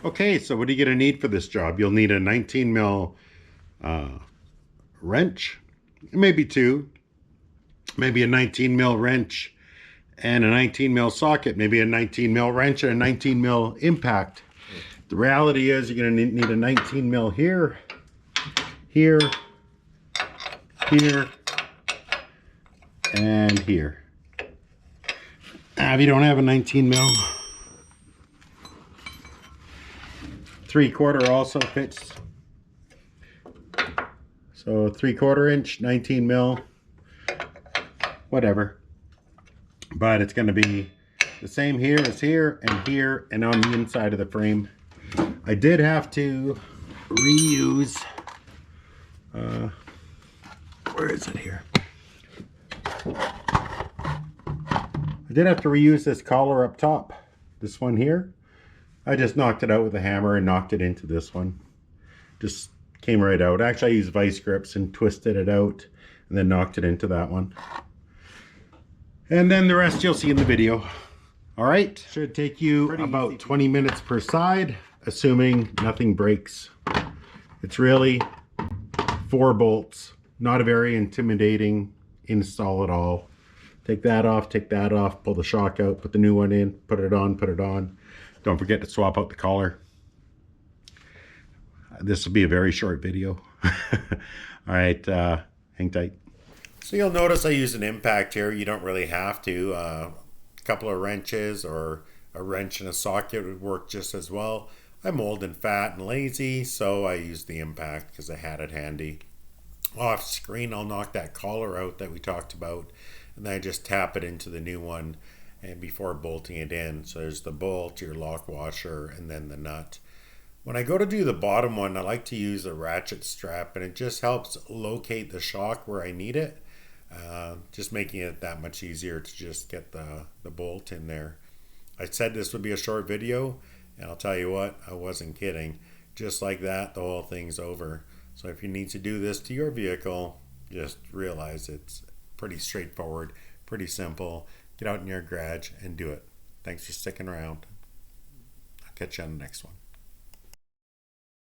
Okay, so what are you going to need for this job? You'll need a 19 mil wrench, maybe two, maybe a 19 mil wrench and a 19 mil socket, maybe a 19 mil wrench and a 19 mil impact. The reality is you're going to need a 19 mil here, here, here, and here. If you don't have a 19 mil, 3/4 also fits. So 3/4 inch, 19 mil, whatever. But it's going to be the same here as here and on the inside of the frame. I did have to reuse, where is it here? I did have to reuse this collar up top, this one here. I just knocked it out with a hammer and knocked it into this one. Just came right out. Actually, I used vice grips and twisted it out and then knocked it into that one. And then the rest you'll see in the video. All right, should take you about 20 minutes per side, assuming nothing breaks. It's really 4 bolts, not a very intimidating install at all. Take that off, pull the shock out, put the new one in, put it on, put it on. Don't forget to swap out the collar. This will be a very short video. All right, hang tight. So you'll notice I use an impact here. You don't really have to. A couple of wrenches or a wrench and a socket would work just as well. I'm old and fat and lazy, so I use the impact because I had it handy. Off screen, I'll knock that collar out that we talked about, and then I just tap it into the new one and before bolting it in. So there's the bolt, your lock washer, and then the nut. When I go to do the bottom one, I like to use a ratchet strap, and it just helps locate the shock where I need it, just making it that much easier to just get the bolt in there. I said this would be a short video, and I'll tell you what, I wasn't kidding. Just like that, the whole thing's over. So if you need to do this to your vehicle, just realize it's pretty straightforward, pretty simple. Get out in your garage and do it. Thanks for sticking around. I'll catch you on the next one.